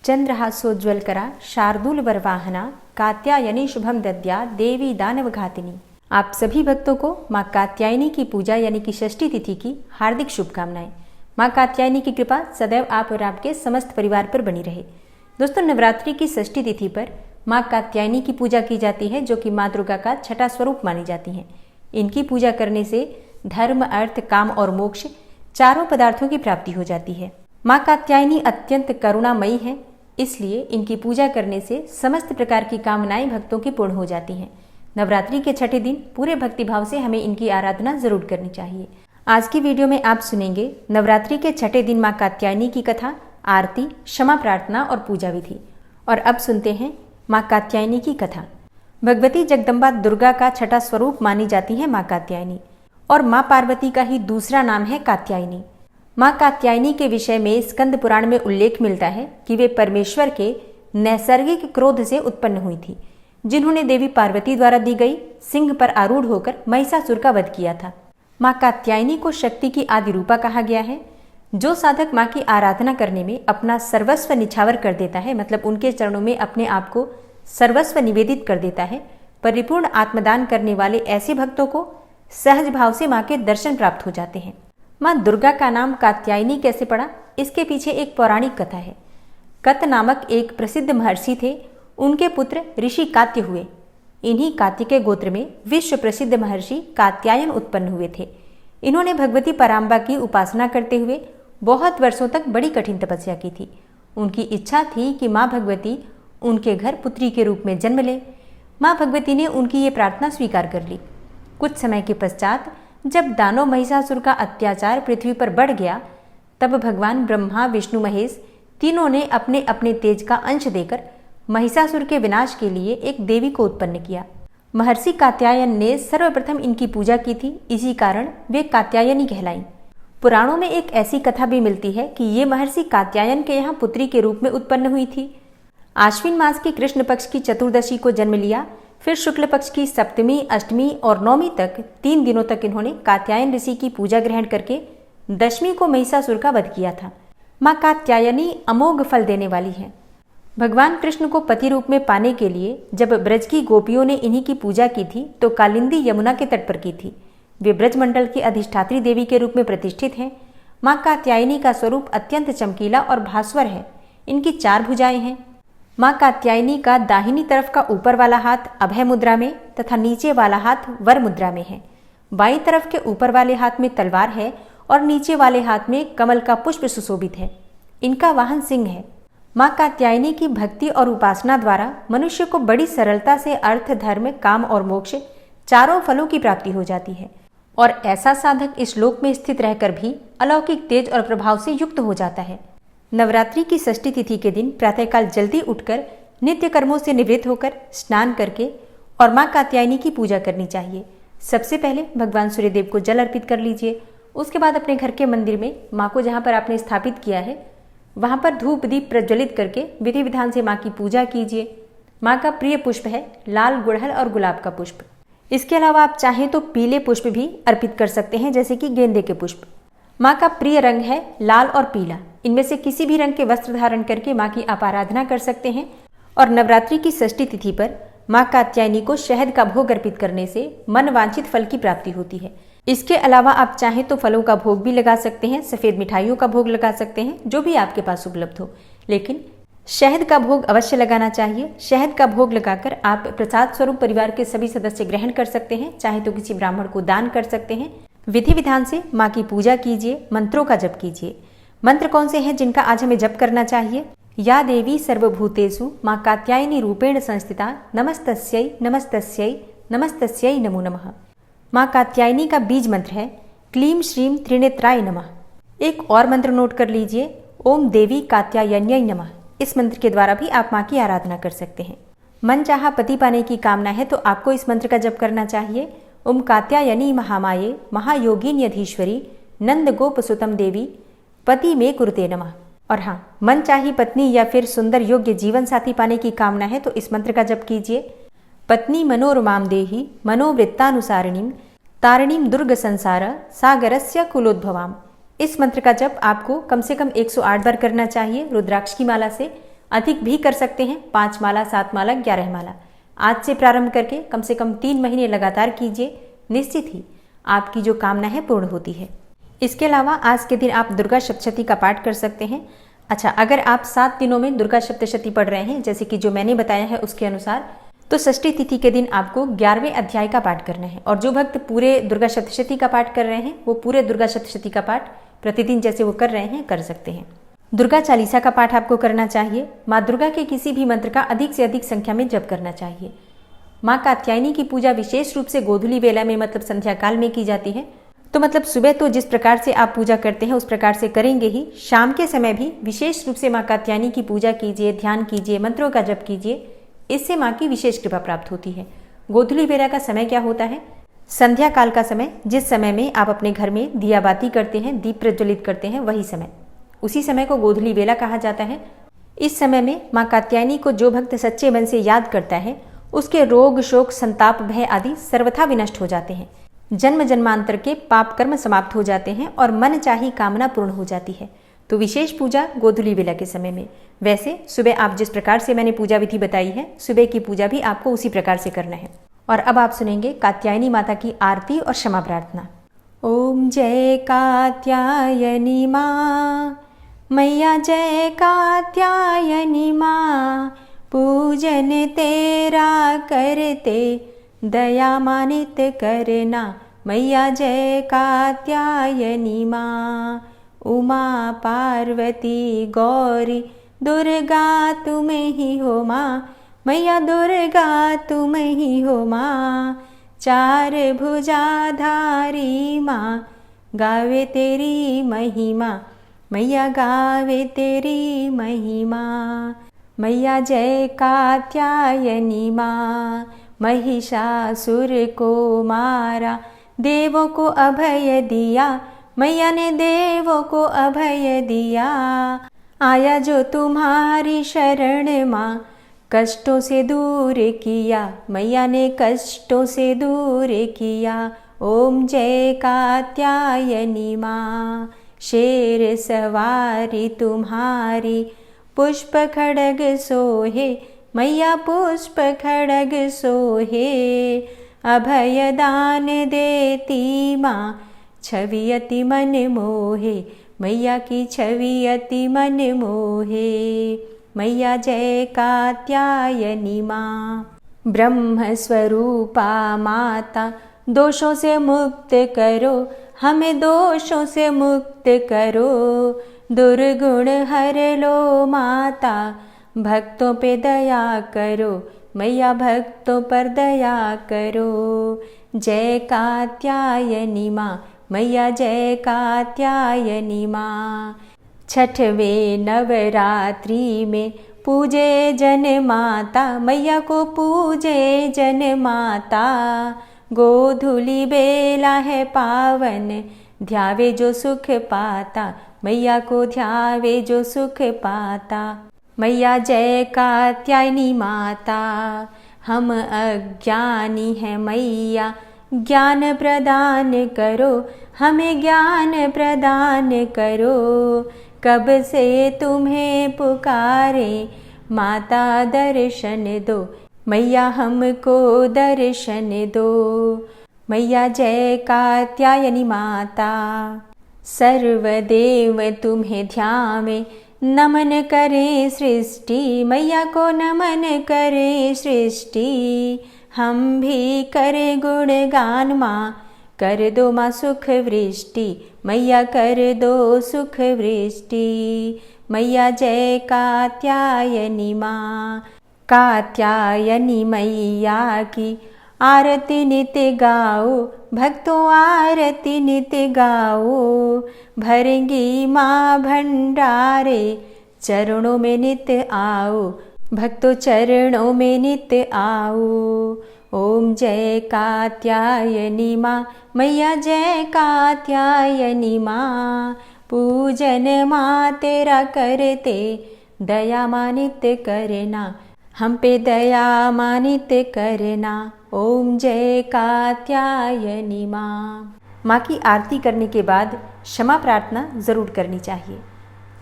चंद्रहासोज्ज्वलकरा शार्दूलवरवाहना कात्यायनी शुभम दद्या देवी दानवघातिनी। आप सभी भक्तों को माँ कात्यायनी की पूजा यानी कि षष्ठी तिथि की हार्दिक शुभकामनाएं। माँ कात्यायनी की कृपा सदैव आप और आपके समस्त परिवार पर बनी रहे। दोस्तों, नवरात्रि की षष्ठी तिथि पर माँ कात्यायनी की पूजा की जाती है, जो कि माँ दुर्गा का छठा स्वरूप मानी जाती हैं। इनकी पूजा करने से धर्म, अर्थ, काम और मोक्ष चारों पदार्थों की प्राप्ति हो जाती है। माँ कात्यायनी अत्यंत करुणामयी है, इसलिए इनकी पूजा करने से समस्त प्रकार की कामनाएं भक्तों की पूर्ण हो जाती हैं। नवरात्रि के छठे दिन पूरे भक्तिभाव से हमें इनकी आराधना जरूर करनी चाहिए। आज की वीडियो में आप सुनेंगे नवरात्रि के छठे दिन माँ कात्यायनी की कथा, आरती, क्षमा प्रार्थना और पूजा विधि। और अब सुनते हैं माँ कात्यायनी की कथा। भगवती जगदम्बा दुर्गा का छठा स्वरूप मानी जाती है माँ कात्यायनी, और माँ पार्वती का ही दूसरा नाम है कात्यायनी। माँ कात्यायनी के विषय में स्कंद पुराण में उल्लेख मिलता है कि वे परमेश्वर के नैसर्गिक क्रोध से उत्पन्न हुई थी, जिन्होंने देवी पार्वती द्वारा दी गई सिंह पर आरूढ़ होकर महिषासुर का वध किया था। माँ कात्यायनी को शक्ति की आदि रूपा कहा गया है। जो साधक माँ की आराधना करने में अपना सर्वस्व निछावर कर देता है, मतलब उनके चरणों में अपने आप को सर्वस्व निवेदित कर देता है, परिपूर्ण आत्मदान करने वाले ऐसे भक्तों को सहज भाव से माँ के दर्शन प्राप्त हो जाते हैं। माँ दुर्गा का नाम कात्यायनी कैसे पड़ा, इसके पीछे एक पौराणिक कथा है। कत नामक एक प्रसिद्ध महर्षि थे, उनके पुत्र ऋषि कात्य हुए। इन्हीं कात्य के गोत्र में विश्व प्रसिद्ध महर्षि कात्यायन उत्पन्न हुए थे। इन्होंने भगवती पराम्बा की उपासना करते हुए बहुत वर्षों तक बड़ी कठिन तपस्या की थी। उनकी इच्छा थी कि माँ भगवती उनके घर पुत्री के रूप में जन्म ले। माँ भगवती ने उनकी ये प्रार्थना स्वीकार कर ली। कुछ समय के पश्चात जब दानव महिषासुर का अत्याचार पृथ्वी पर बढ़ गया, तब भगवान ब्रह्मा, विष्णु, महेश तीनों ने अपने अपने तेज का अंश देकर महिषासुर के विनाश के लिए एक देवी को उत्पन्न किया। महर्षि कात्यायन ने सर्वप्रथम इनकी पूजा की थी, इसी कारण वे कात्यायनी कहलाईं। पुराणों में एक ऐसी कथा भी मिलती है कि ये महर्षि कात्यायन के यहाँ पुत्री के रूप में उत्पन्न हुई थी। आश्विन मास के कृष्ण पक्ष की चतुर्दशी को जन्म लिया। फिर शुक्ल पक्ष की सप्तमी, अष्टमी और नौमी तक 3 दिनों तक इन्होंने कात्यायन ऋषि की पूजा ग्रहण करके दशमी को महिषासुर का वध किया था। माँ कात्यायनी अमोघ फल देने वाली है। भगवान कृष्ण को पति रूप में पाने के लिए जब ब्रज की गोपियों ने इन्हीं की पूजा की थी, तो कालिंदी यमुना के तट पर की थी। वे ब्रजमंडल की अधिष्ठात्री देवी के रूप में प्रतिष्ठित हैं। माँ कात्यायनी का स्वरूप अत्यंत चमकीला और भास्वर है। इनकी 4 भुजाएं हैं। माँ कात्यायनी का दाहिनी तरफ का ऊपर वाला हाथ अभय मुद्रा में तथा नीचे वाला हाथ वर मुद्रा में है। बाईं तरफ के ऊपर वाले हाथ में तलवार है और नीचे वाले हाथ में कमल का पुष्प सुशोभित है। इनका वाहन सिंह है। माँ कात्यायनी की भक्ति और उपासना द्वारा मनुष्य को बड़ी सरलता से अर्थ, धर्म, काम और मोक्ष चारों फलों की प्राप्ति हो जाती है, और ऐसा साधक इस लोक में स्थित रहकर भी अलौकिक तेज और प्रभाव से युक्त हो जाता है। नवरात्रि की षष्ठी तिथि के दिन प्रातःकाल जल्दी उठकर नित्य कर्मों से निवृत्त होकर स्नान करके और माँ कात्यायनी की पूजा करनी चाहिए। सबसे पहले भगवान सूर्यदेव को जल अर्पित कर लीजिए। उसके बाद अपने घर के मंदिर में माँ को जहाँ पर आपने स्थापित किया है, वहाँ पर धूप दीप प्रज्वलित करके विधि विधान से माँ की पूजा कीजिए। माँ का प्रिय पुष्प है लाल, गुड़हल और गुलाब का पुष्प। इसके अलावा आप चाहें तो पीले पुष्प भी अर्पित कर सकते हैं, जैसे कि गेंदे के पुष्प। माँ का प्रिय रंग है लाल और पीला। इनमें से किसी भी रंग के वस्त्र धारण करके माँ की आप आराधना कर सकते हैं। और नवरात्रि की षष्ठी तिथि पर माँ कात्यायनी को शहद का भोग अर्पित करने से मन वांछित फल की प्राप्ति होती है। इसके अलावा आप चाहें तो फलों का भोग भी लगा सकते हैं, सफ़ेद मिठाइयों का भोग लगा सकते हैं, जो भी आपके पास उपलब्ध हो, लेकिन शहद का भोग अवश्य लगाना चाहिए। शहद का भोग लगाकर आप प्रसाद स्वरूप परिवार के सभी सदस्य ग्रहण कर सकते हैं, चाहे तो किसी ब्राह्मण को दान कर सकते हैं। विधि विधान से माँ की पूजा कीजिए, मंत्रों का जप कीजिए। मंत्र कौन से हैं जिनका आज हमें जप करना चाहिए? या देवी सर्वभूतेषु माँ कात्यायनी रूपेण संस्थिता नमस्तस्यै नमस्तस्यै नमस्तस्यै नमो नमः। माँ कात्यायनी का बीज मंत्र है क्लीं श्रीं त्रिनेत्राय नमः। एक और मंत्र नोट कर लीजिए, ओम देवी कात्यायन्यै नमः। इस मंत्र के द्वारा भी आप माँ की आराधना कर सकते हैं। मन चाहा पति पाने की कामना है तो आपको इस मंत्र का जप करना चाहिए। ओम कात्यायनी महामाये महायोगिन्यधीश्वरी नंद गोप सुतम देवी पति में कुरुते नमः। और हाँ, मन चाही पत्नी या फिर सुंदर योग्य जीवन साथी पाने की कामना है तो इस मंत्र का जप कीजिए। पत्नी मनोरमां देहि मनोवृत्तानुसारिणीं तारिणीं दुर्ग संसार सागरस्य कुलोद्भवाम। इस मंत्र का जप आपको कम से कम 108 बार करना चाहिए रुद्राक्ष की माला से। अधिक भी कर सकते हैं, 5 माला, 7 माला, 11 माला। आज से प्रारंभ करके कम से कम 3 महीने लगातार कीजिए, निश्चित ही आपकी जो कामना है पूर्ण होती है। इसके अलावा आज के दिन आप दुर्गा सप्तशती का पाठ कर सकते हैं। अच्छा, अगर आप 7 दिनों में दुर्गा सप्तशती पढ़ रहे हैं, जैसे कि जो मैंने बताया है उसके अनुसार, तो षष्ठी तिथि के दिन आपको 11वें अध्याय का पाठ करना है। और जो भक्त पूरे दुर्गा सप्तशती का पाठ कर रहे हैं वो पूरे दुर्गा सप्तशती का पाठ प्रतिदिन जैसे वो कर रहे हैं कर सकते हैं। दुर्गा चालीसा का पाठ आपको करना चाहिए। माँ दुर्गा के किसी भी मंत्र का अधिक से अधिक संख्या में जप करना चाहिए। माँ कात्यायनी की पूजा विशेष रूप से गोधूली बेला में मतलब संध्या काल में की जाती है। तो मतलब सुबह तो जिस प्रकार से आप पूजा करते हैं उस प्रकार से करेंगे ही, शाम के समय भी विशेष रूप से माँ कात्यायनी की पूजा कीजिए, ध्यान कीजिए, मंत्रों का जप कीजिए। इससे माँ की विशेष कृपा प्राप्त होती है। गोधूली बेला का समय क्या होता है? संध्या काल का समय, जिस समय में आप अपने घर में दिया बाती करते हैं, दीप प्रज्वलित करते हैं, वही समय, उसी समय को गोधूली बेला कहा जाता है। इस समय में माँ कात्यायनी को जो भक्त सच्चे मन से याद करता है उसके रोग, शोक, संताप, भय आदि सर्वथा विनष्ट हो जाते हैं। जन्म जन्मांतर के पाप कर्म समाप्त हो जाते हैं और मन चाही कामना पूर्ण हो जाती है। तो विशेष पूजा गोधूली बेला के समय में। वैसे सुबह आप जिस प्रकार से मैंने पूजा विधि बताई है, सुबह की पूजा भी आपको उसी प्रकार से करना है। और अब आप सुनेंगे कात्यायनी माता की आरती और क्षमा प्रार्थना। ओम जय कात्यायनी माँ, मैया जय कात्यायनी माँ, पूजन तेरा करते दया मानित करना। मैया जय कात्यायनी माँ, उमा पार्वती गौरी दुर्गा तुम ही हो माँ। मैया दुर्गा तुम ही हो माँ, 4 भुजाधारी माँ, गावे तेरी महिमा। मैया गावे तेरी महिमा। मैया जय कात्यायनी माँ, महिषासुर को मारा, देवों को अभय दिया। मैया ने देवों को अभय दिया। आया जो तुम्हारी शरण माँ, कष्टों से दूर किया। मैया ने कष्टों से दूर किया। ओम जय कात्यायनी माँ, शेर सवारी तुम्हारी, पुष्प खड़ग सोहे। मैया पुष्प खड़ग सोहे, अभय दान देती माँ, छवि अति मन मोहे। मैया की छवि अति मन मोहे। मैया जय कात्यायनी माँ, ब्रह्म स्वरूपा माता, दोषों से मुक्त करो, हमें दोषों से मुक्त करो। दुर्गुण हर लो माता, भक्तों पे दया करो। मैया भक्तों पर दया करो। जय कात्यायनी माँ, मैया जय कात्यायनी माँ। छठवें नवरात्रि में पूजे जन माता, मैया को पूजे जन माता। गोधूली बेला है पावन, ध्यावे जो सुख पाता। मैया को ध्यावे जो सुख पाता। मैया जय कात्यायनी माता, हम अज्ञानी हैं मैया, ज्ञान प्रदान करो, हमें ज्ञान प्रदान करो। कब से तुम्हें पुकारे माता, दर्शन दो। मैया हमको दर्शन दो। मैया जय कात्यायनी माता, सर्वदेव तुम्हें ध्यावे, नमन करे सृष्टि। मैया को नमन करे सृष्टि। हम भी करे गुणगान माँ, कर दो माँ सुख वृष्टि। मैया कर दो सुख वृष्टि। मैया जय कात्यायनी माँ, कात्यायनी मैया की आरती नित्य गाओ। भक्तों आरती नित्य गाओ, भरेंगी माँ भंडारे, चरणों में नित्य आओ। भक्तों चरणों में नित्य आओ। ओम जय कात्यायनी माँ, मैया जय कात्यायनी माँ। पूजन माँ तेरा करते, दया माँ नित्य करना। हम पे दया माँ नित्य करना। ओम जय कात्यायनी माँ। माँ की आरती करने के बाद क्षमा प्रार्थना जरूर करनी चाहिए।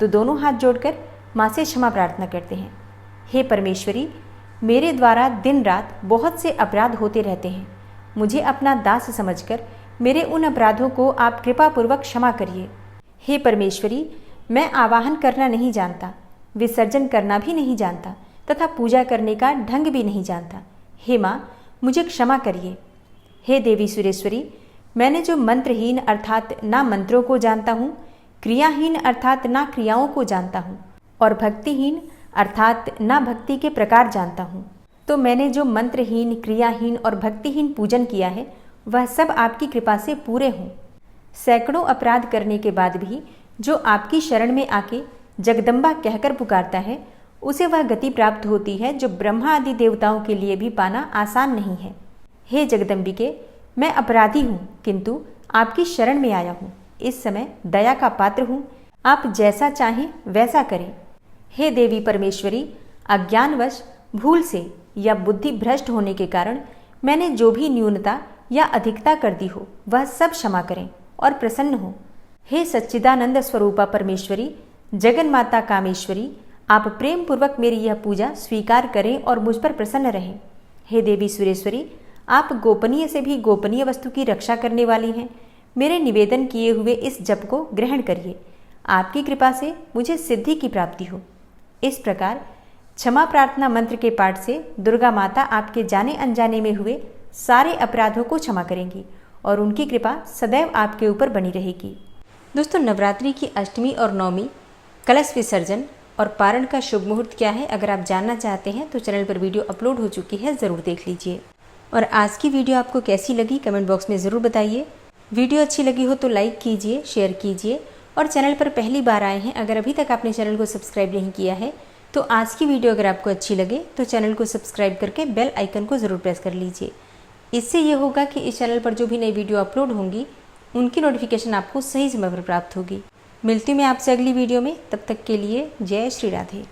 तो दोनों हाथ जोड़कर माँ से क्षमा प्रार्थना करते हैं। हे परमेश्वरी, मेरे द्वारा दिन रात बहुत से अपराध होते रहते हैं। मुझे अपना दास समझकर मेरे उन अपराधों को आप कृपापूर्वक क्षमा करिए। हे परमेश्वरी, मैं आवाहन करना नहीं जानता, विसर्जन करना भी नहीं जानता तथा पूजा करने का ढंग भी नहीं जानता। हे माँ, मुझे क्षमा करिए। हे देवी सुरेश्वरी, मैंने जो मंत्रहीन अर्थात ना मंत्रों को जानता हूँ, क्रियाहीन अर्थात ना क्रियाओं को जानता हूँ और भक्तिहीन अर्थात ना भक्ति के प्रकार जानता हूँ, तो मैंने जो मंत्रहीन, क्रियाहीन और भक्तिहीन पूजन किया है वह सब आपकी कृपा से पूरे हों। सैकड़ों अपराध करने के बाद भी जो आपकी शरण में आके जगदम्बा कहकर पुकारता है, उसे वह गति प्राप्त होती है जो ब्रह्मा आदि देवताओं के लिए भी पाना आसान नहीं है। हे जगदम्बिके, मैं अपराधी हूँ किंतु आपकी शरण में आया हूँ। इस समय दया का पात्र हूँ, आप जैसा चाहें वैसा करें। हे देवी परमेश्वरी, अज्ञानवश, भूल से या बुद्धि भ्रष्ट होने के कारण मैंने जो भी न्यूनता या अधिकता कर दी हो वह सब क्षमा करें और प्रसन्न हो। हे सच्चिदानंद स्वरूपा परमेश्वरी, जगन माता कामेश्वरी, आप प्रेम पूर्वक मेरी यह पूजा स्वीकार करें और मुझ पर प्रसन्न रहें। हे देवी सुरेश्वरी, आप गोपनीय से भी गोपनीय वस्तु की रक्षा करने वाली हैं। मेरे निवेदन किए हुए इस जप को ग्रहण करिए। आपकी कृपा से मुझे सिद्धि की प्राप्ति हो। इस प्रकार क्षमा प्रार्थना मंत्र के पाठ से दुर्गा माता आपके जाने अनजाने में हुए सारे अपराधों को क्षमा करेंगी और उनकी कृपा सदैव आपके ऊपर बनी रहेगी। दोस्तों, नवरात्रि की अष्टमी और नवमी, कलश विसर्जन और पारण का शुभ मुहूर्त क्या है, अगर आप जानना चाहते हैं तो चैनल पर वीडियो अपलोड हो चुकी है, ज़रूर देख लीजिए। और आज की वीडियो आपको कैसी लगी कमेंट बॉक्स में ज़रूर बताइए। वीडियो अच्छी लगी हो तो लाइक कीजिए, शेयर कीजिए और चैनल पर पहली बार आए हैं, अगर अभी तक आपने चैनल को सब्सक्राइब नहीं किया है तो आज की वीडियो अगर आपको अच्छी लगे तो चैनल को सब्सक्राइब करके बेल आइकन को ज़रूर प्रेस कर लीजिए। इससे ये होगा कि इस चैनल पर जो भी नई वीडियो अपलोड होंगी उनकी नोटिफिकेशन आपको सही समय पर प्राप्त होगी। मिलती हूँ मैं आपसे अगली वीडियो में, तब तक के लिए जय श्री राधे।